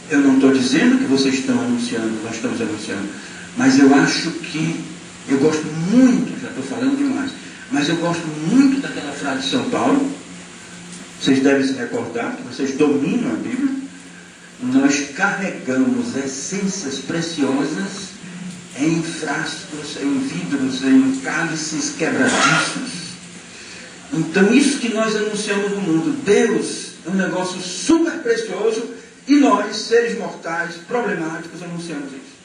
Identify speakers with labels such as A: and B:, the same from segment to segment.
A: Eu não estou dizendo que vocês estão anunciando, nós estamos anunciando, mas eu acho que, eu gosto muito, já estou falando demais, mas eu gosto muito daquela frase de São Paulo, vocês devem se recordar, que vocês dominam a Bíblia, nós carregamos essências preciosas em frascos, em vidros, em cálices quebradiços. Então isso que nós anunciamos no mundo, Deus é um negócio super precioso e nós, seres mortais, problemáticos, anunciamos isso.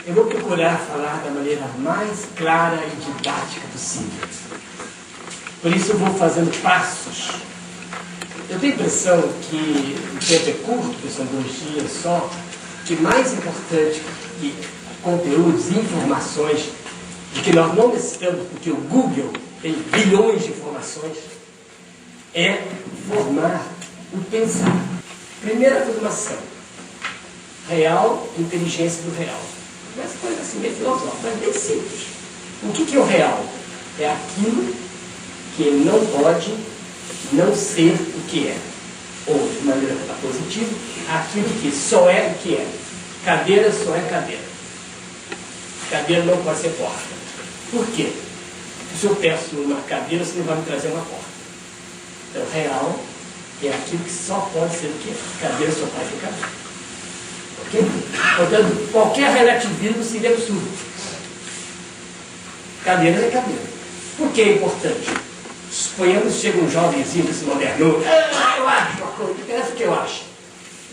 B: Eu vou procurar falar da maneira mais clara e didática possível. Por isso eu vou fazendo passos. Eu tenho a impressão que o tempo é curto, que são 2 dias só, que mais importante que conteúdos e informações, de que nós não necessitamos, porque o Google tem bilhões de informações, é formar o pensar. Primeira afirmação, real, inteligência do real. Essa coisa assim, meio filosófica, mas bem simples. O que é o real? É aquilo que não pode não ser o que é. Ou, de maneira positiva, aquilo que só é o que é. Cadeira só é cadeira. Cadeira não pode ser porta. Por quê? Se eu peço uma cadeira, você não vai me trazer uma porta. Então, real é aquilo que só pode ser o que é. Cadeira só pode ser cadeira. Ok? Portanto, qualquer relativismo seria absurdo. Cadeira é cadeira. Por que é importante? Suponhamos que chega um jovenzinho que se modernou. Eu acho uma coisa, interessa o que eu acho.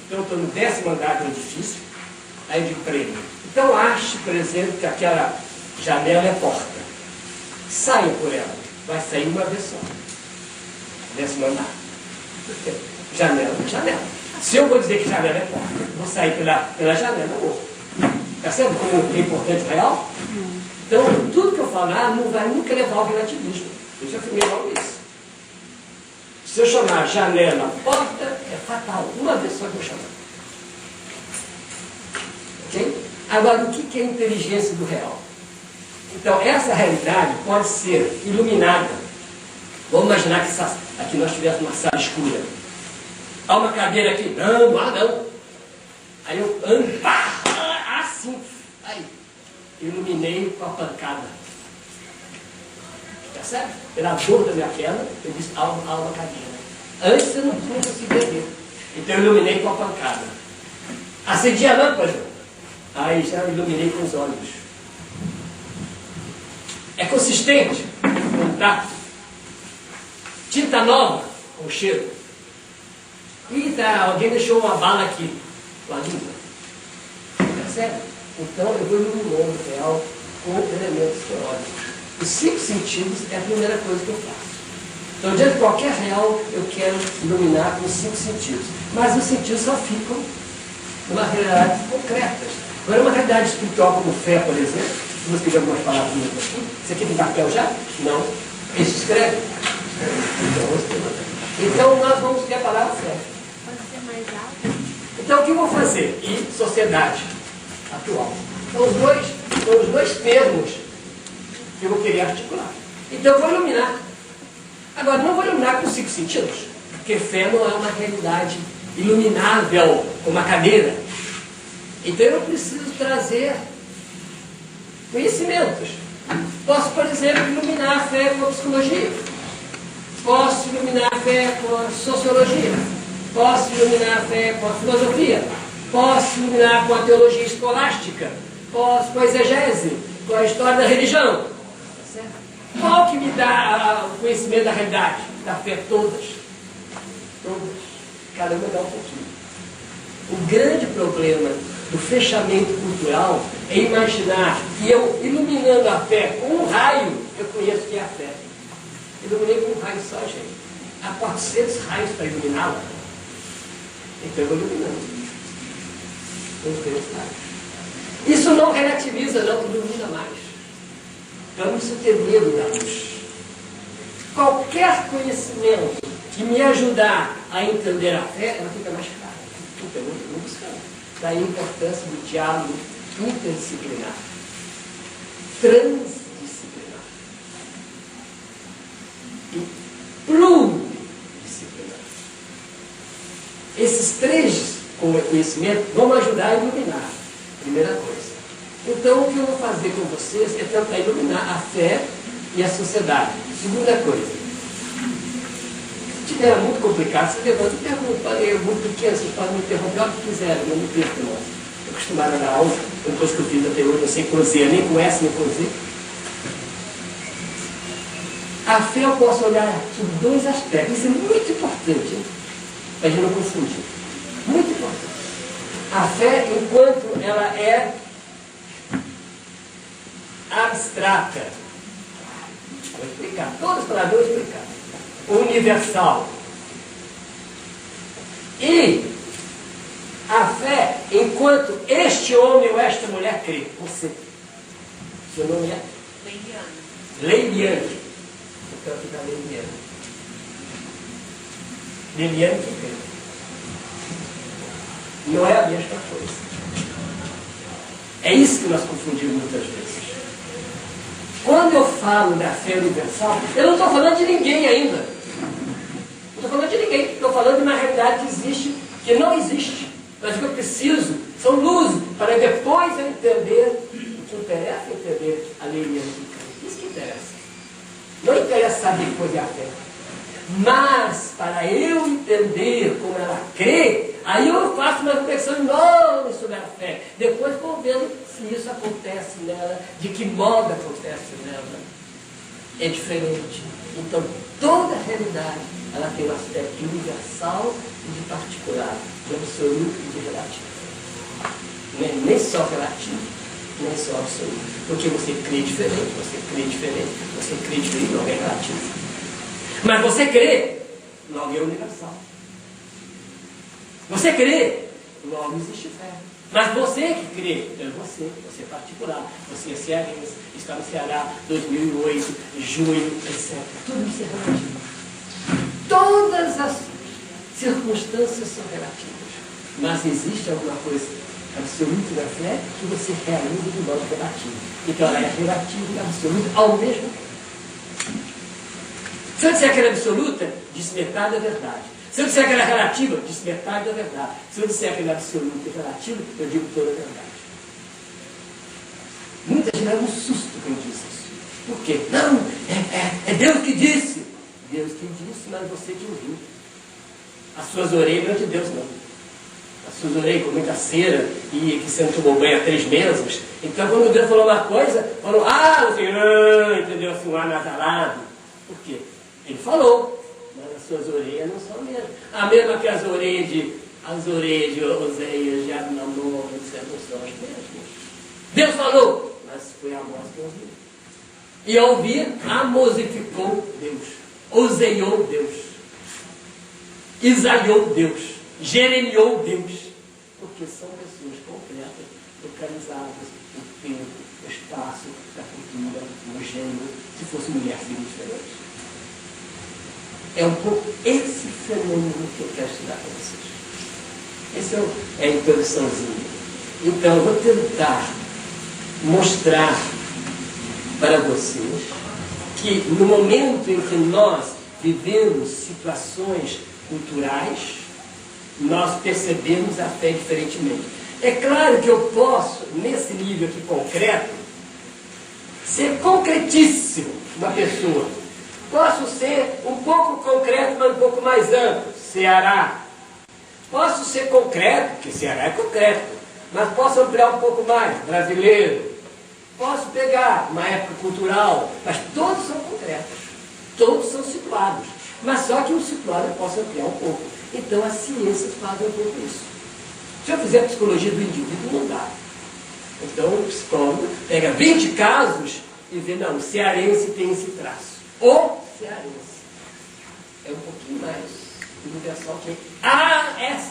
B: Então eu estou no 10º andar do edifício, aí eu digo para ele, então ache, por exemplo, que aquela janela é porta. Saia por ela. Vai sair uma vez só. 10º andar. Janela é janela. Se eu vou dizer que janela é porta, vou sair pela janela, ou. Percebe como é importante o real? Então, tudo que eu falar não vai nunca levar ao relativismo. Eu já afirmei logo isso. Se eu chamar janela porta, é fatal. Uma vez só que eu chamar. Ok? Agora, o que é inteligência do real? Então, essa realidade pode ser iluminada. Vamos imaginar que aqui nós tivéssemos uma sala escura. Há uma cadeira aqui. Não. Aí eu ando, pá, assim. Aí, iluminei com a pancada. Percebe? Pela dor da minha perna, eu disse, há uma cadeira. Antes eu não conseguia ver. Então eu iluminei com a pancada. Acendi a lâmpada. Aí já iluminei com os olhos. É consistente com o tato. Tinta nova com o cheiro. E alguém deixou uma bala aqui com a língua. Percebe? Então eu vou iluminando o real com elementos teóricos. Os 5 sentidos é a primeira coisa que eu faço. Então, diante de qualquer real, eu quero iluminar com os 5 sentidos. Mas os sentidos só ficam numa realidade concreta. Agora, uma realidade espiritual como fé, por exemplo, vamos pedir algumas palavras aqui. Você aqui tem papel já? Não. Ele se escreve? Então, nós vamos ter a palavra fé.
C: Pode ser mais alto?
B: Então, o que eu vou fazer? E sociedade atual. Então, os dois termos que eu vou querer articular. Então, eu vou iluminar. Agora, não vou iluminar com 5 sentidos, porque fé não é uma realidade iluminável, como uma cadeira. Então, eu preciso trazer conhecimentos. Posso, por exemplo, iluminar a fé com a psicologia. Posso iluminar a fé com a sociologia. Posso iluminar a fé com a filosofia. Posso iluminar com a teologia escolástica. Posso com a exegese, com a história da religião. Qual que me dá o conhecimento da realidade? Da fé todas. Todas. Cada uma dá um pouquinho. O grande problema do fechamento cultural é imaginar que eu, iluminando a fé com um raio, eu conheço o que é a fé. Iluminei com um raio só, gente. Há 400 raios para iluminá-la. Então eu vou iluminando. Com os meus raios. Isso não relativiza, não ilumina mais. Eu não preciso ter medo da luz. Qualquer conhecimento que me ajudar a entender a fé, ela fica mais clara. Então eu vou buscando. Daí a importância do diálogo interdisciplinar, transdisciplinar e pluridisciplinar. Esses 3 com o conhecimento, vão ajudar a iluminar. Primeira coisa. Então, o que eu vou fazer com vocês é tentar iluminar a fé e a sociedade. Segunda coisa. Se tiver muito complicado, você levanta e pergunta. Olha, eu muito pequeno, vocês podem me interromper o que quiserem, não me perco, não. Eu acostumado a dar aula, depois que eu fiz até hoje, eu sei cozer, nem com essa, nem cozer. A fé eu posso olhar sobre dois aspectos. Isso é muito importante, para a gente não confundir. Muito importante. A fé, enquanto ela é abstrata, vou explicar, todas as palavras vou explicar, universal. E a fé, enquanto este homem ou esta mulher crê, você, seu nome é? Leiliane. Então fica Leiliane. Leiliane que crê. Não é a mesma coisa. É isso que nós confundimos muitas vezes. Quando eu falo da fé universal, eu não estou falando de ninguém ainda. Não estou falando de ninguém. Estou falando de uma realidade que existe, que não existe. Mas o que eu preciso são luzes para depois eu entender o que interessa entender a Leiliane que crê. Isso que interessa. Não interessa saber que coisa é a fé. Mas, para eu entender como ela crê, aí eu faço uma reflexão enorme sobre a fé. Depois vou vendo se isso acontece nela, de que modo acontece nela. É diferente. Então, toda a realidade, ela tem um aspecto universal e de particular, de absoluto e de relativo. Nem só relativo, nem só absoluto. Porque você crê diferente, você crê diferente, você crê diferente, não é relativo. Mas você crê, logo é universal. Você crê, logo existe fé. Mas você que crê, é você é particular, você é cearense, está no Ceará, 2008, junho, etc. Tudo isso é relativo. Todas as circunstâncias são relativas. Mas existe alguma coisa absoluta da fé que você realiza de modo relativo. Então ela é relativa e absoluta ao mesmo tempo. Se eu disser que ela é absoluta, diz metade da verdade. Se eu disser que ela é relativa, diz metade da verdade. Se eu disser que ela é absoluta e relativa, eu digo toda a verdade. Muita gente leva um susto quando diz isso. Por quê? Não, é Deus que disse. Deus que disse, mas você que ouviu. As suas orelhas não é de Deus, não. As suas orelhas com muita cera e que você não tomou banho há 3 meses. Então, quando Deus falou uma coisa, falou, você entendeu assim, um anasalado. Por quê? Ele falou, mas as suas orelhas não são mesmo. A mesma que as orelhas de Oséias, de Abinadom, etc. não são as mesmas. Deus falou, mas foi a voz que ouviu. E ao ouvir, amosificou Deus, oseiou Deus, isaiou Deus, jeremiou Deus. Porque são pessoas concretas, localizadas no tempo, no espaço, na cultura, no gênero. Se fosse mulher, seria diferente. É um pouco esse fenômeno que eu quero estudar com vocês. Essa é a introduçãozinha. Então, eu vou tentar mostrar para vocês que no momento em que nós vivemos situações culturais, nós percebemos a fé diferentemente. É claro que eu posso, nesse nível aqui concreto, ser concretíssimo uma pessoa. Posso ser um pouco concreto, mas um pouco mais amplo. Ceará. Posso ser concreto, porque Ceará é concreto, mas posso ampliar um pouco mais. Brasileiro. Posso pegar uma época cultural, mas todos são concretos. Todos são situados. Mas só que um situado eu posso ampliar um pouco. Então a ciência faz um pouco isso. Se eu fizer psicologia do indivíduo, não dá. Então o psicólogo pega 20 casos e vê, não, o cearense tem esse traço. O cearense é um pouquinho mais universal que